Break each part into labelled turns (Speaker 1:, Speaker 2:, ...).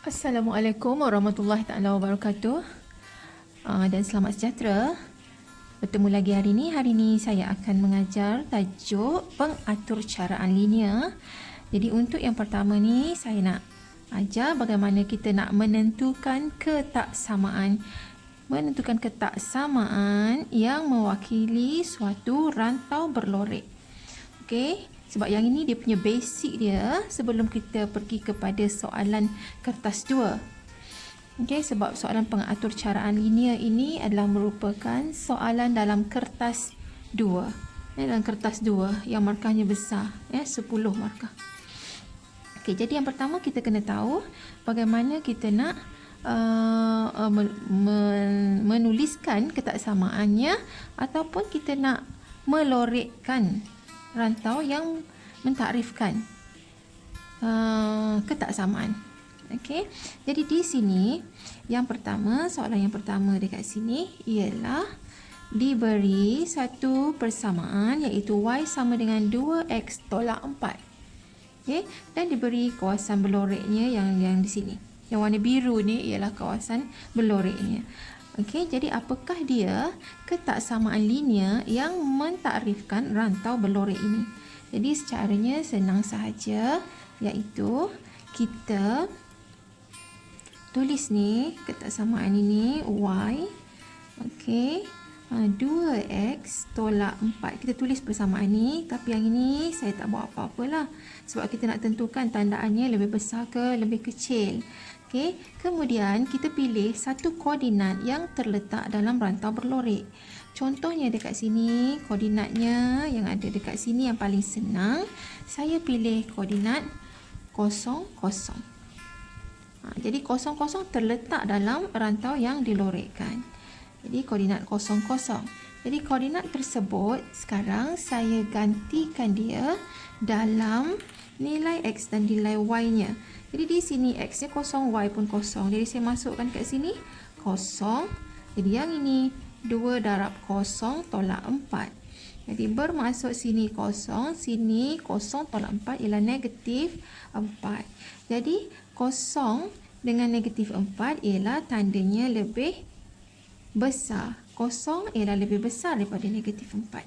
Speaker 1: Assalamualaikum warahmatullahi taala wabarakatuh. Dan selamat sejahtera. Bertemu lagi hari ini. Hari ini saya akan mengajar tajuk pengaturcaraan linear. Jadi untuk yang pertama ni saya nak ajar bagaimana kita nak menentukan ketaksamaan. Menentukan ketaksamaan yang mewakili suatu rantau berlorek. Okey. Sebab yang ini dia punya basic dia sebelum kita pergi kepada soalan kertas 2. Okey, sebab soalan pengaturcaraan linear ini adalah merupakan soalan dalam kertas 2. Dalam kertas 2 yang markahnya besar, 10 markah. Okey, jadi yang pertama kita kena tahu bagaimana kita nak menuliskan ketaksamaannya ataupun kita nak melorekkan rantau yang mentakrifkan ketaksamaan. Okey. Jadi di sini yang pertama, soalan yang pertama dekat sini ialah diberi satu persamaan iaitu y sama dengan 2x tolak 4. Okey, dan diberi kawasan berloreknya yang di sini. Yang warna biru ni ialah kawasan berloreknya. Okey, jadi apakah dia ketaksamaan linear yang mentakrifkan rantau berlorek ini? Jadi secaranya senang sahaja, iaitu kita tulis ni ketaksamaan ini y, okey, 2x tolak 4. Kita tulis persamaan ni, tapi yang ini saya tak buat apa-apalah sebab kita nak tentukan tandaannya lebih besar ke lebih kecil. Okay. Kemudian kita pilih satu koordinat yang terletak dalam rantau berlorek. Contohnya dekat sini, koordinatnya yang ada dekat sini yang paling senang, saya pilih koordinat 0, 0. Jadi 0, 0 terletak dalam rantau yang dilorekkan. Jadi koordinat 0, 0. Jadi koordinat tersebut sekarang saya gantikan dia dalam nilai x dan nilai y-nya. Jadi di sini x-nya 0, y pun 0. Jadi saya masukkan kat sini 0. Jadi yang ini 2 darab 0 tolak 4. Jadi bermaksud sini 0, sini 0 tolak 4 ialah negatif 4. Jadi 0 dengan negatif 4 ialah tandanya lebih besar. 0 ialah lebih besar daripada negatif 4.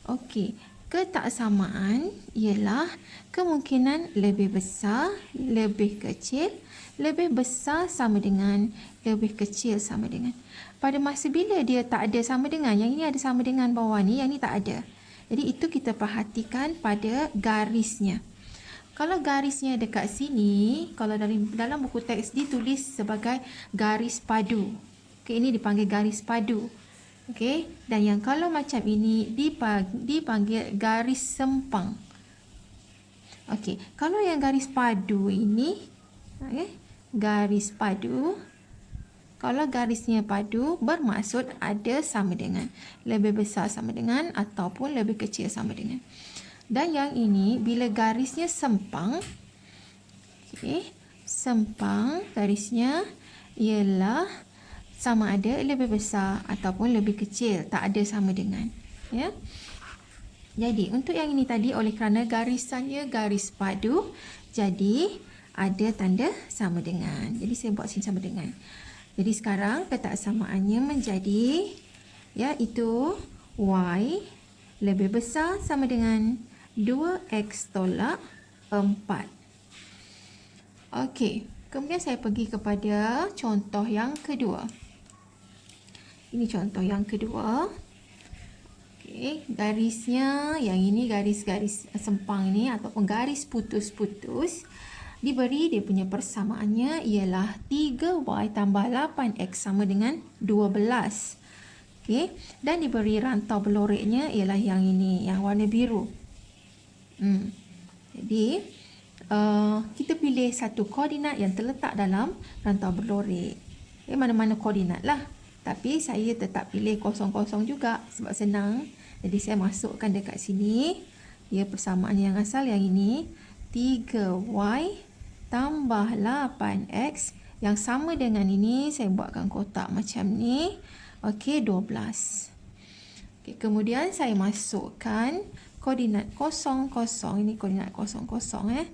Speaker 1: Okey. Ketaksamaan ialah kemungkinan lebih besar, lebih kecil, lebih besar sama dengan, lebih kecil sama dengan. Pada masa bila dia tak ada sama dengan, yang ini ada sama dengan bawah ni, yang ini tak ada. Jadi itu kita perhatikan pada garisnya. Kalau garisnya dekat sini, kalau dalam buku teks ditulis sebagai garis padu. Okay, ini dipanggil garis padu. Okey, dan yang kalau macam ini dipanggil garis sempang. Okey, kalau yang garis padu ini, garis padu, kalau garisnya padu bermaksud ada sama dengan, lebih besar sama dengan ataupun lebih kecil sama dengan. Dan yang ini bila garisnya sempang, okey, sempang garisnya ialah sama ada lebih besar ataupun lebih kecil, tak ada sama dengan, ya. Jadi untuk yang ini tadi, oleh kerana garisannya garis padu, jadi ada tanda sama dengan. Jadi saya buat sini sama dengan. Jadi sekarang ketaksamaannya menjadi iaitu y lebih besar sama dengan 2x tolak 4. Okey, kemudian saya pergi kepada contoh yang kedua. Ini contoh yang kedua. Okey, garisnya yang ini garis-garis sempang ini ataupun garis putus-putus. Diberi dia punya persamaannya ialah 3y tambah 8x sama dengan 12. Okey, dan diberi rantau berloreknya ialah yang ini, yang warna biru. Jadi kita pilih satu koordinat yang terletak dalam rantau berlorek. Mana-mana koordinat lah. Tapi saya tetap pilih 0, 0 juga sebab senang. Jadi saya masukkan dekat sini. Ya, persamaan yang asal yang ini. 3y tambah 8x. Yang sama dengan ini saya buatkan kotak macam ni. Okey, 12. Okey, kemudian saya masukkan koordinat 0, 0. Ini koordinat 0, 0.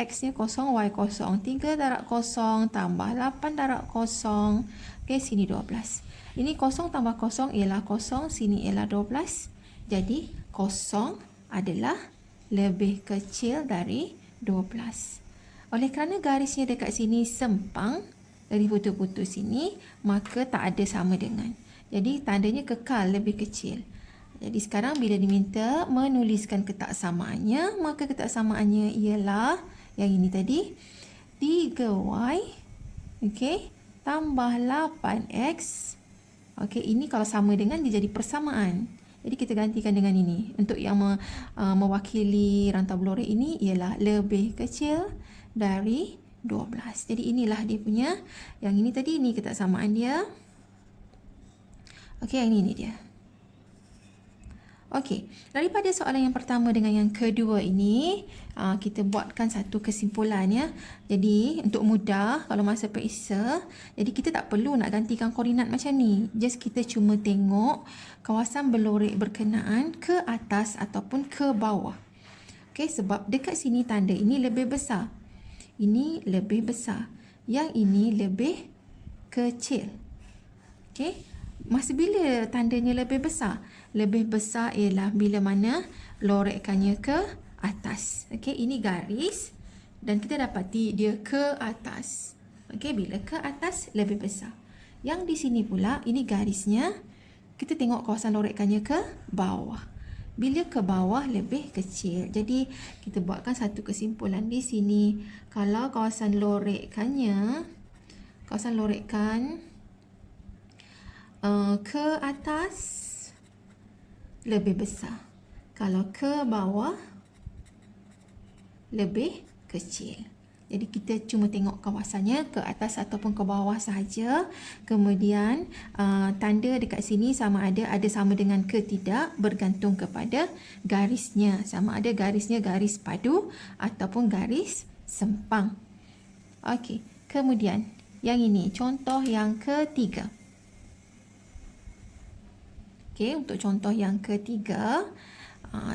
Speaker 1: X-nya kosong, Y kosong. 3 darab kosong tambah 8 darab kosong. Okey, sini 12. Ini kosong tambah kosong ialah kosong, sini ialah 12. Jadi, kosong adalah lebih kecil dari 12. Oleh kerana garisnya dekat sini sempang, dari putus-putus sini, maka tak ada sama dengan. Jadi, tandanya kekal lebih kecil. Jadi, sekarang bila diminta menuliskan ketaksamaannya, maka ketaksamaannya ialah yang ini tadi, 3Y, okey, tambah 8X. Okey, ini kalau sama dengan dia jadi persamaan. Jadi kita gantikan dengan ini. Untuk yang mewakili rantau belorek ini ialah lebih kecil dari 12. Jadi inilah dia punya. Yang ini tadi, ini ketaksamaan dia. Okey, yang ini dia. Okey, daripada soalan yang pertama dengan yang kedua ini, kita buatkan satu kesimpulan ya. Jadi, untuk mudah kalau masa periksa, jadi kita tak perlu nak gantikan koordinat macam ni. Just kita cuma tengok kawasan belorek berkenaan ke atas ataupun ke bawah. Okey, sebab dekat sini tanda ini lebih besar. Ini lebih besar. Yang ini lebih kecil. Okey. Masa bila tandanya lebih besar? Lebih besar ialah bila mana lorekannya ke atas. Okey, ini garis dan kita dapati dia ke atas. Okey, bila ke atas lebih besar. Yang di sini pula ini garisnya, kita tengok kawasan lorekannya ke bawah. Bila ke bawah lebih kecil. Jadi kita buatkan satu kesimpulan di sini. Kalau kawasan lorekannya, ke atas lebih besar. Kalau ke bawah lebih kecil. Jadi kita cuma tengok kawasannya ke atas ataupun ke bawah sahaja. Kemudian tanda dekat sini sama ada sama dengan ke tidak, bergantung kepada garisnya. Sama ada garisnya garis padu ataupun garis sempang. Okey, kemudian yang ini contoh yang ketiga. Okey, untuk contoh yang ketiga,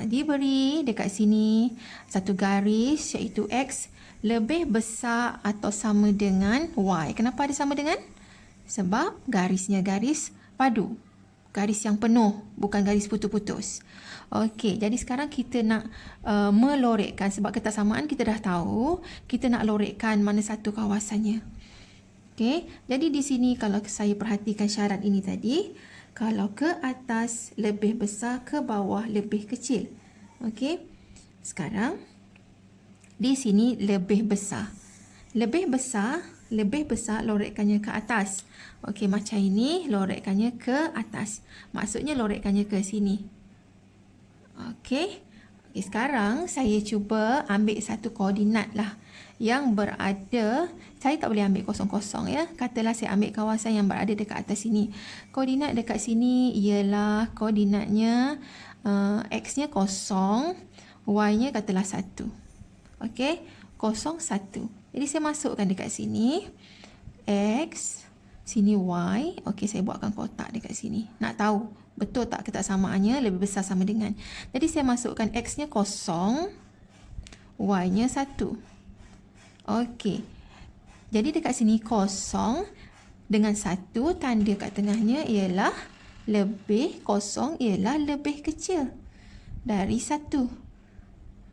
Speaker 1: diberi dekat sini satu garis iaitu X lebih besar atau sama dengan Y. Kenapa ada sama dengan? Sebab garisnya garis padu. Garis yang penuh, bukan garis putus-putus. Okey, jadi sekarang kita nak melorekkan. Sebab ketaksamaan kita dah tahu, kita nak lorekkan mana satu kawasannya. Okey, jadi di sini kalau saya perhatikan syarat ini tadi, kalau ke atas lebih besar, ke bawah lebih kecil. Okey. Sekarang di sini lebih besar. Lebih besar lorekannya ke atas. Okey, macam ini lorekannya ke atas. Maksudnya lorekannya ke sini. Okey. Okey, sekarang saya cuba ambil satu koordinat lah yang berada, saya tak boleh ambil kosong-kosong ya. Katalah saya ambil kawasan yang berada dekat atas sini. Koordinat dekat sini ialah koordinatnya X-nya 0, Y-nya katalah 1. Okey, 0, 1. Jadi saya masukkan dekat sini X, sini Y. Okey, saya buatkan kotak dekat sini. Nak tahu betul tak ketaksamaannya lebih besar sama dengan. Jadi saya masukkan X-nya 0, Y-nya 1. Okey. Jadi dekat sini 0 dengan 1, tanda kat tengahnya ialah lebih, 0 ialah lebih kecil dari 1.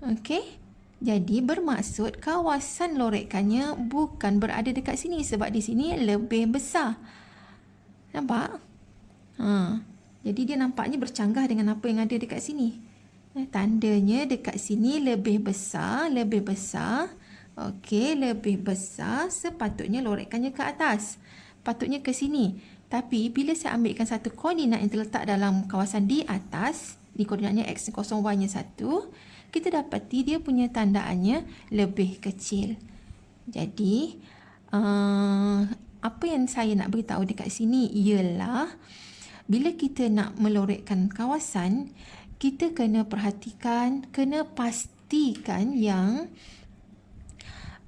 Speaker 1: Okey. Jadi bermaksud kawasan lorekannya bukan berada dekat sini sebab di sini lebih besar. Nampak? Jadi dia nampaknya bercanggah dengan apa yang ada dekat sini. Tandanya dekat sini lebih besar. Okey, lebih besar, sepatutnya lorekannya ke atas. Patutnya ke sini. Tapi bila saya ambilkan satu koordinat yang terletak dalam kawasan di atas, di koordinatnya X0, Y-nya 1, kita dapati dia punya tandaannya lebih kecil. Jadi, apa yang saya nak beritahu dekat sini ialah bila kita nak melorekkan kawasan, kita kena perhatikan, kena pastikan yang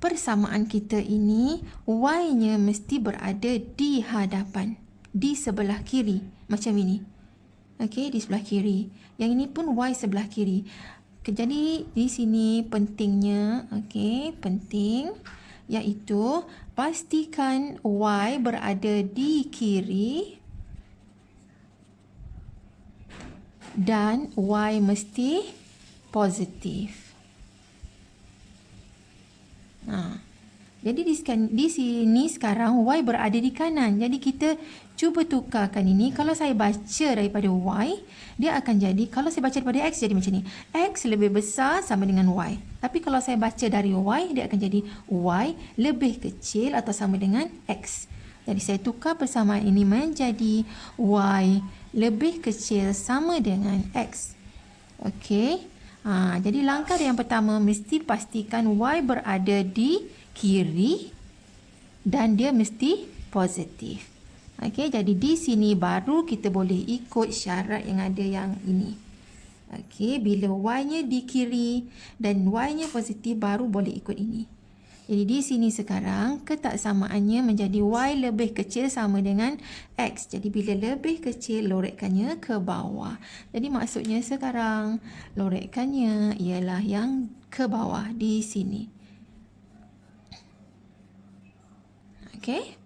Speaker 1: persamaan kita ini Y-nya mesti berada di hadapan, di sebelah kiri, macam ini. Okey, di sebelah kiri. Yang ini pun Y sebelah kiri. Jadi di sini pentingnya, okey, penting iaitu pastikan Y berada di kiri dan Y mesti positif. Jadi di sini sekarang Y berada di kanan. Jadi kita cuba tukarkan ini. Kalau saya baca daripada Y, dia akan jadi, kalau saya baca daripada X jadi macam ni. X lebih besar sama dengan Y. Tapi kalau saya baca dari Y, dia akan jadi Y lebih kecil atau sama dengan X. Jadi saya tukar persamaan ini menjadi Y lebih kecil sama dengan X. Okey. Jadi langkah yang pertama mesti pastikan Y berada di kiri dan dia mesti positif. Okey, jadi di sini baru kita boleh ikut syarat yang ada yang ini. Okey, bila Y-nya di kiri dan Y-nya positif baru boleh ikut ini. Jadi di sini sekarang ketaksamaannya menjadi Y lebih kecil sama dengan X. Jadi bila lebih kecil, lorekkannya ke bawah. Jadi maksudnya sekarang lorekkannya ialah yang ke bawah di sini. Okey.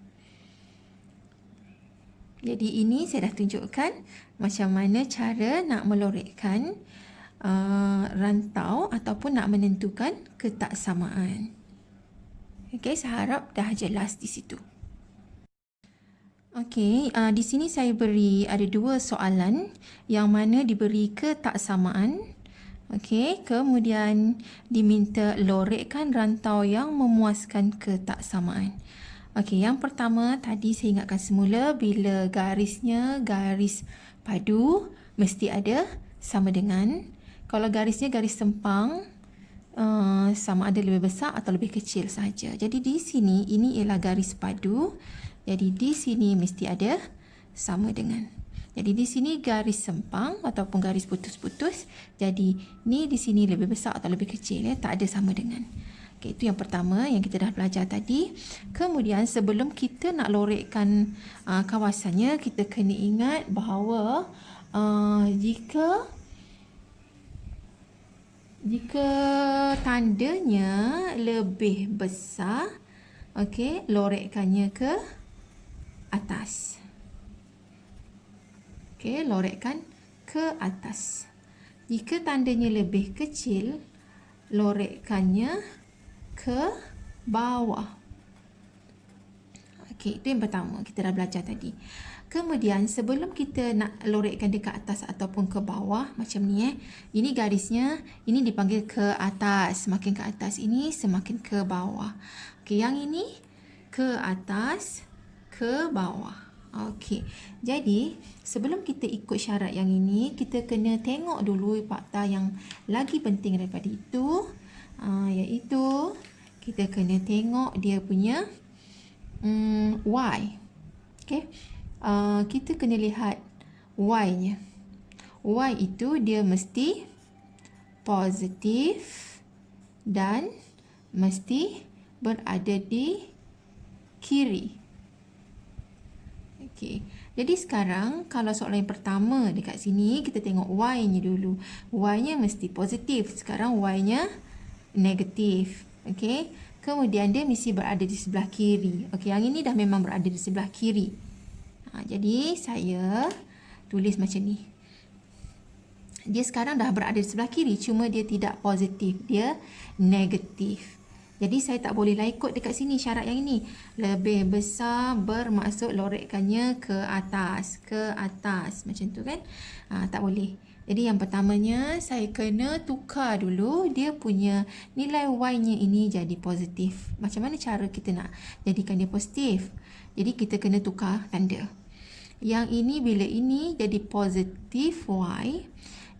Speaker 1: Jadi ini saya dah tunjukkan macam mana cara nak melorekkan rantau ataupun nak menentukan ketaksamaan. Okey, saya harap dah jelas di situ. Okey, di sini saya beri ada dua soalan yang mana diberi ketaksamaan. Okey, kemudian diminta lorekkan rantau yang memuaskan ketaksamaan. Okey, yang pertama tadi saya ingatkan semula bila garisnya garis padu mesti ada sama dengan, kalau garisnya garis sempang sama ada lebih besar atau lebih kecil saja. Jadi di sini ini ialah garis padu. Jadi di sini mesti ada sama dengan. Jadi di sini garis sempang ataupun garis putus-putus. Jadi ni di sini lebih besar atau lebih kecil ya, tak ada sama dengan. Okey, itu yang pertama yang kita dah belajar tadi. Kemudian sebelum kita nak lorekkan kawasannya, kita kena ingat bahawa jika tandanya lebih besar, okey, lorekkannya ke atas. Okey, lorekkan ke atas. Jika tandanya lebih kecil, lorekkannya ke bawah. Okey, itu yang pertama kita dah belajar tadi. Kemudian sebelum kita nak lorekkan dia ke atas ataupun ke bawah macam ni ini garisnya ini dipanggil ke atas, semakin ke atas ini semakin ke bawah. Okey, yang ini ke atas, ke bawah. Okey. Jadi sebelum kita ikut syarat yang ini, kita kena tengok dulu fakta yang lagi penting daripada itu, iaitu kita kena tengok dia punya Y. Okey. Kita kena lihat Y-nya. Y itu dia mesti positif dan mesti berada di kiri. Okey. Jadi sekarang kalau soalan yang pertama dekat sini kita tengok Y-nya dulu. Y-nya mesti positif. Sekarang Y-nya negatif. Okey. Kemudian dia mesti berada di sebelah kiri. Okey, yang ini dah memang berada di sebelah kiri. Jadi saya tulis macam ni. Dia sekarang dah berada di sebelah kiri, cuma dia tidak positif, dia negatif. Jadi saya tak bolehlah ikut dekat sini syarat yang ini. Lebih besar bermaksud lorekkannya ke atas macam tu kan? Tak boleh. Jadi yang pertamanya saya kena tukar dulu dia punya nilai Y-nya ini jadi positif. Macam mana cara kita nak jadikan dia positif? Jadi kita kena tukar tanda. Yang ini bila ini jadi positif Y,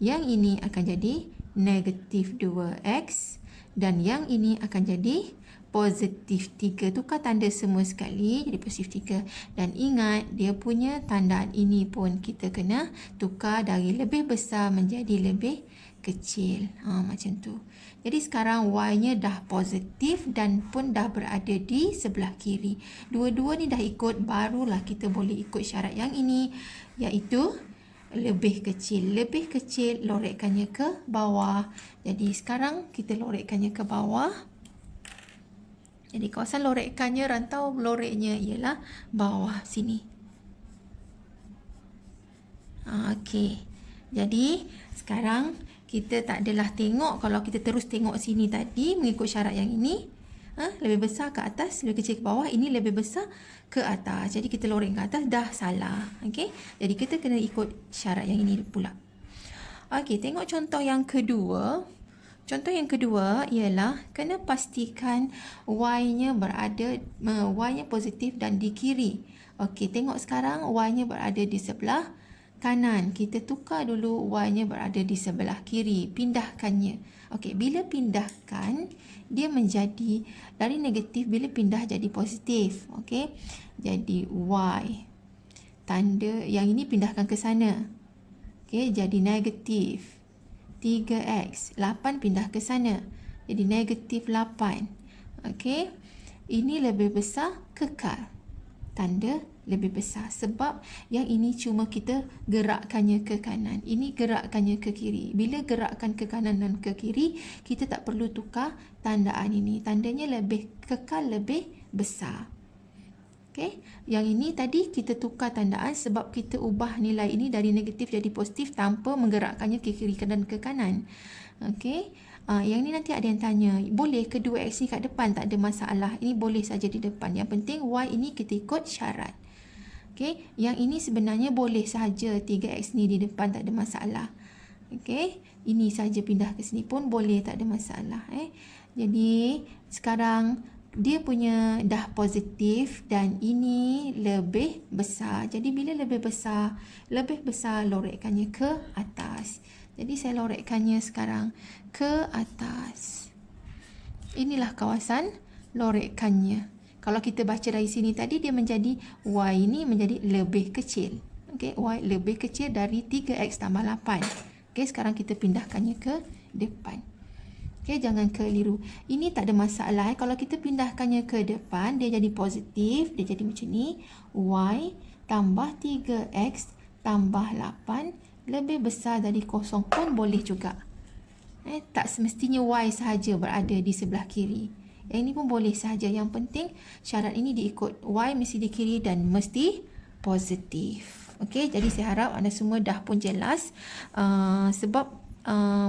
Speaker 1: yang ini akan jadi negatif 2X dan yang ini akan jadi positif 3. Tukar tanda semua sekali jadi positif 3. Dan ingat dia punya tandaan ini pun kita kena tukar dari lebih besar menjadi lebih kecil. Macam tu. Jadi sekarang Y-nya dah positif dan pun dah berada di sebelah kiri. Dua-dua ni dah ikut, barulah kita boleh ikut syarat yang ini, iaitu lebih kecil. Lebih kecil, lorekkannya ke bawah. Jadi sekarang kita lorekkannya ke bawah. Jadi kawasan lorekkannya, rantau loreknya ialah bawah sini. Okey. Jadi sekarang kita tak adalah tengok, kalau kita terus tengok sini tadi mengikut syarat yang ini, lebih besar ke atas, lebih kecil ke bawah, ini lebih besar ke atas. Jadi kita loreng ke atas, dah salah. Okey. Jadi kita kena ikut syarat yang ini pula. Okey, tengok contoh yang kedua. Contoh yang kedua ialah kena pastikan Y-nya berada, Y-nya positif dan di kiri. Okey, tengok sekarang Y-nya berada di sebelah kanan. Kita tukar dulu Y-nya berada di sebelah kiri. Pindahkannya. Okey, bila pindahkan, dia menjadi dari negatif bila pindah jadi positif. Okey, jadi Y. Tanda yang ini pindahkan ke sana. Okey, jadi negatif 3x. 8 pindah ke sana. Jadi negatif 8. Okey. Ini lebih besar, kekal. Tanda lebih besar. Sebab yang ini cuma kita gerakkannya ke kanan. Ini gerakkannya ke kiri. Bila gerakkan ke kanan dan ke kiri, kita tak perlu tukar tandaan ini. Tandanya lebih kekal, lebih besar. Okay. Yang ini tadi kita tukar tandaan sebab kita ubah nilai ini dari negatif jadi positif tanpa menggerakkannya ke kiri dan ke kanan. Okay. Yang ini nanti ada yang tanya, boleh ke 2x ni kat depan, tak ada masalah. Ini boleh saja di depan. Yang penting y ini kita ikut syarat. Okay. Yang ini sebenarnya boleh saja 3x ni di depan, tak ada masalah. Okay. Ini saja pindah ke sini pun boleh, tak ada masalah. Jadi sekarang dia punya dah positif dan ini lebih besar. Jadi bila lebih besar lorekkannya ke atas. Jadi saya lorekkannya sekarang ke atas. Inilah kawasan lorekkannya. Kalau kita baca dari sini tadi, dia menjadi Y ini menjadi lebih kecil. Okey, Y lebih kecil dari 3x tambah 8. Okey, sekarang kita pindahkannya ke depan. Okay, jangan keliru. Ini tak ada masalah. Kalau kita pindahkannya ke depan, dia jadi positif. Dia jadi macam ni. Y tambah 3x tambah 8 lebih besar dari kosong pun boleh juga. Tak semestinya Y sahaja berada di sebelah kiri. Yang ini pun boleh sahaja. Yang penting syarat ini diikut. Y mesti di kiri dan mesti positif. Okay, jadi saya harap anda semua dah pun jelas. Sebab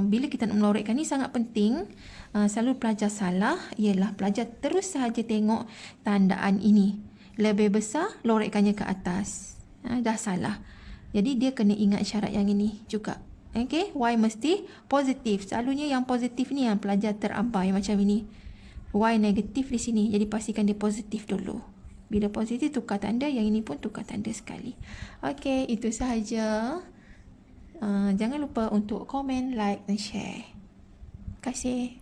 Speaker 1: bila kita nak melorekkan ni sangat penting. Selalu pelajar salah ialah pelajar terus sahaja tengok tandaan ini. Lebih besar, lorekkannya ke atas. Dah salah. Jadi dia kena ingat syarat yang ini juga. Okay, Y mesti positif. Selalunya yang positif ni yang pelajar terabai macam ini. Y negatif di sini. Jadi pastikan dia positif dulu. Bila positif tukar tanda, yang ini pun tukar tanda sekali. Okay, itu sahaja. Jangan lupa untuk komen, like dan share. Terima kasih.